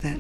that.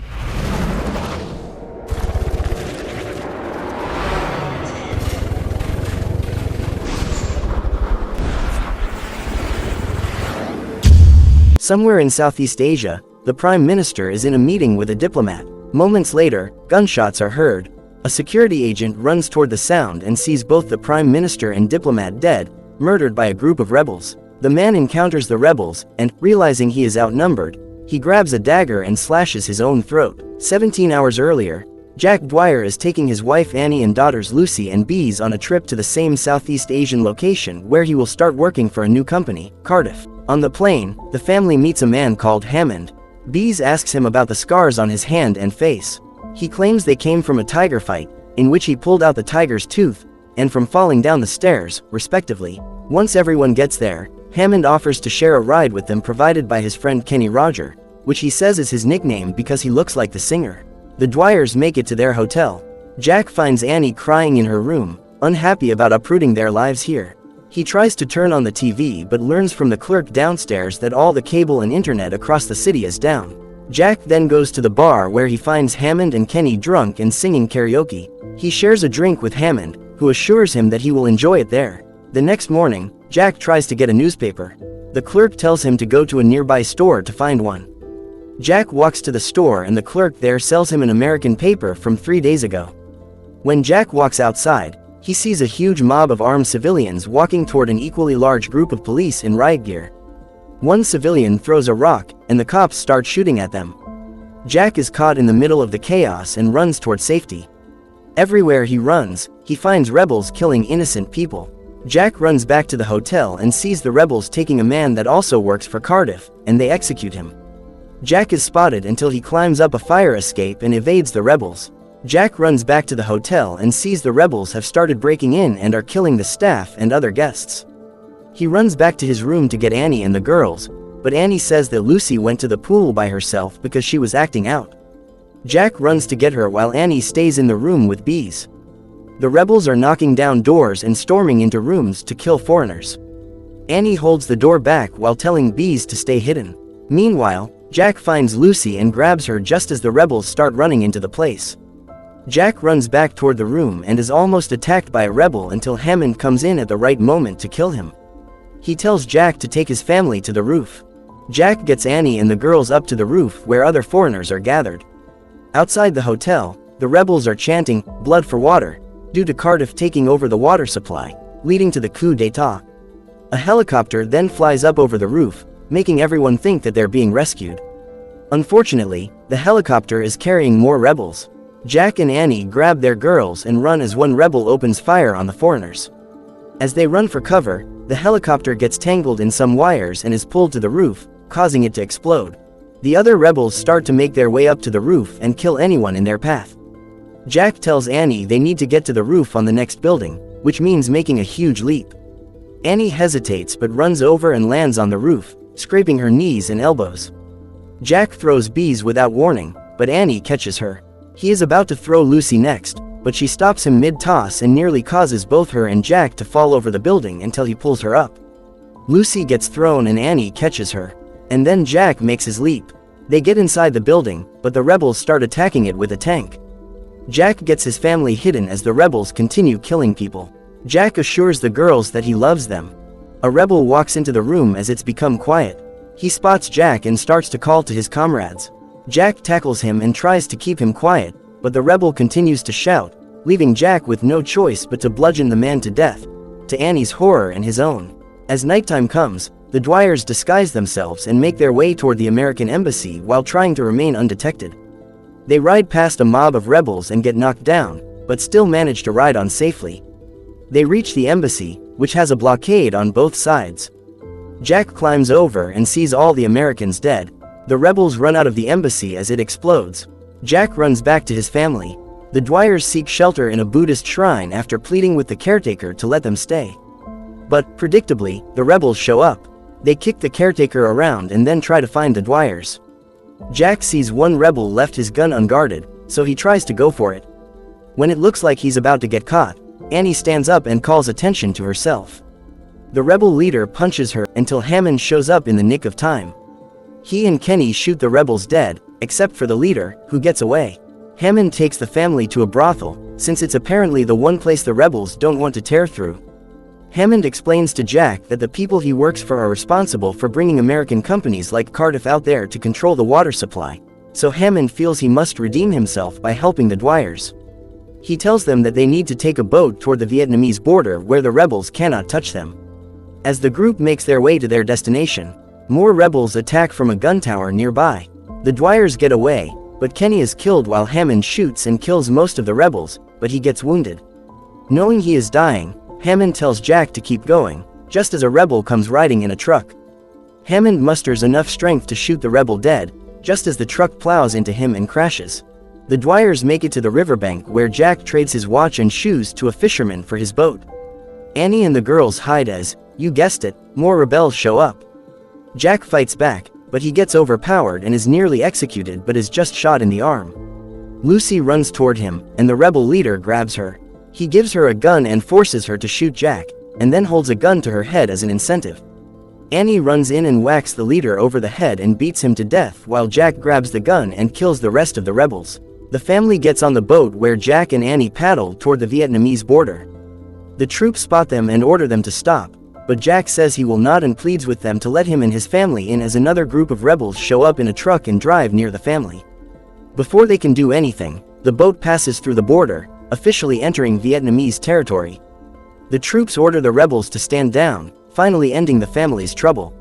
Somewhere in Southeast Asia, the Prime Minister is in a meeting with a diplomat. Moments later, gunshots are heard. A security agent runs toward the sound and sees both the Prime Minister and diplomat dead, murdered by a group of rebels. The man encounters the rebels, and, realizing he is outnumbered, he grabs a dagger and slashes his own throat. 17 hours earlier, Jack Dwyer is taking his wife Annie and daughters Lucy and Bees on a trip to the same Southeast Asian location where he will start working for a new company, Cardiff. On the plane, the family meets a man called Hammond. Bees asks him about the scars on his hand and face. He claims they came from a tiger fight, in which he pulled out the tiger's tooth, and from falling down the stairs, respectively. Once everyone gets there, Hammond offers to share a ride with them provided by his friend Kenny Roger, which he says is his nickname because he looks like the singer. The Dwyers make it to their hotel. Jack finds Annie crying in her room, unhappy about uprooting their lives here. He tries to turn on the TV but learns from the clerk downstairs that all the cable and internet across the city is down. Jack then goes to the bar where he finds Hammond and Kenny drunk and singing karaoke. He shares a drink with Hammond, who assures him that he will enjoy it there. The next morning, Jack tries to get a newspaper. The clerk tells him to go to a nearby store to find one. Jack walks to the store and the clerk there sells him an American paper from 3 days ago. When Jack walks outside, he sees a huge mob of armed civilians walking toward an equally large group of police in riot gear. One civilian throws a rock, and the cops start shooting at them. Jack is caught in the middle of the chaos and runs toward safety. Everywhere he runs, he finds rebels killing innocent people. Jack runs back to the hotel and sees the rebels taking a man that also works for Cardiff, and they execute him. Jack is spotted until he climbs up a fire escape and evades the rebels. Jack runs back to the hotel and sees the rebels have started breaking in and are killing the staff and other guests. He runs back to his room to get Annie and the girls, but Annie says that Lucy went to the pool by herself because she was acting out. Jack runs to get her while Annie stays in the room with Bees. The rebels are knocking down doors and storming into rooms to kill foreigners. Annie holds the door back while telling Bees to stay hidden. Meanwhile, Jack finds Lucy and grabs her just as the rebels start running into the place. Jack runs back toward the room and is almost attacked by a rebel until Hammond comes in at the right moment to kill him. He tells Jack to take his family to the roof. Jack gets Annie and the girls up to the roof where other foreigners are gathered. Outside the hotel, the rebels are chanting, "Blood for water," due to Cardiff taking over the water supply, leading to the coup d'etat. A helicopter then flies up over the roof, making everyone think that they're being rescued. Unfortunately, the helicopter is carrying more rebels. Jack and Annie grab their girls and run as one rebel opens fire on the foreigners. As they run for cover, the helicopter gets tangled in some wires and is pulled to the roof, causing it to explode. The other rebels start to make their way up to the roof and kill anyone in their path. Jack tells Annie they need to get to the roof on the next building, which means making a huge leap. Annie hesitates but runs over and lands on the roof, scraping her knees and elbows. Jack throws Bees without warning, but Annie catches her. He is about to throw Lucy next, but she stops him mid-toss and nearly causes both her and Jack to fall over the building until he pulls her up. Lucy gets thrown and Annie catches her. And then Jack makes his leap. They get inside the building, but the rebels start attacking it with a tank. Jack gets his family hidden as the rebels continue killing people. Jack assures the girls that he loves them. A rebel walks into the room as it's become quiet. He spots Jack and starts to call to his comrades. Jack tackles him and tries to keep him quiet, but the rebel continues to shout, leaving Jack with no choice but to bludgeon the man to death, to Annie's horror and his own. As nighttime comes, the Dwyers disguise themselves and make their way toward the American embassy while trying to remain undetected. They ride past a mob of rebels and get knocked down, but still manage to ride on safely. They reach the embassy, which has a blockade on both sides. Jack climbs over and sees all the Americans dead. The rebels run out of the embassy as it explodes. Jack runs back to his family. The Dwyers seek shelter in a Buddhist shrine after pleading with the caretaker to let them stay. But, predictably, the rebels show up. They kick the caretaker around and then try to find the Dwyers. Jack sees one rebel left his gun unguarded, so he tries to go for it. When it looks like he's about to get caught, Annie stands up and calls attention to herself. The rebel leader punches her until Hammond shows up in the nick of time. He and Kenny shoot the rebels dead, except for the leader, who gets away. Hammond takes the family to a brothel, since it's apparently the one place the rebels don't want to tear through. Hammond explains to Jack that the people he works for are responsible for bringing American companies like Cardiff out there to control the water supply, so Hammond feels he must redeem himself by helping the Dwyers. He tells them that they need to take a boat toward the Vietnamese border where the rebels cannot touch them. As the group makes their way to their destination, more rebels attack from a gun tower nearby. The Dwyers get away, but Kenny is killed while Hammond shoots and kills most of the rebels, but he gets wounded. Knowing he is dying, Hammond tells Jack to keep going, just as a rebel comes riding in a truck. Hammond musters enough strength to shoot the rebel dead, just as the truck plows into him and crashes. The Dwyers make it to the riverbank where Jack trades his watch and shoes to a fisherman for his boat. Annie and the girls hide as, you guessed it, more rebels show up. Jack fights back, but he gets overpowered and is nearly executed but is just shot in the arm. Lucy runs toward him, and the rebel leader grabs her. He gives her a gun and forces her to shoot Jack, and then holds a gun to her head as an incentive. Annie runs in and whacks the leader over the head and beats him to death while Jack grabs the gun and kills the rest of the rebels. The family gets on the boat where Jack and Annie paddle toward the Vietnamese border. The troops spot them and order them to stop, but Jack says he will not and pleads with them to let him and his family in as another group of rebels show up in a truck and drive near the family. Before they can do anything, the boat passes through the border, officially entering Vietnamese territory. The troops order the rebels to stand down, finally ending the family's trouble.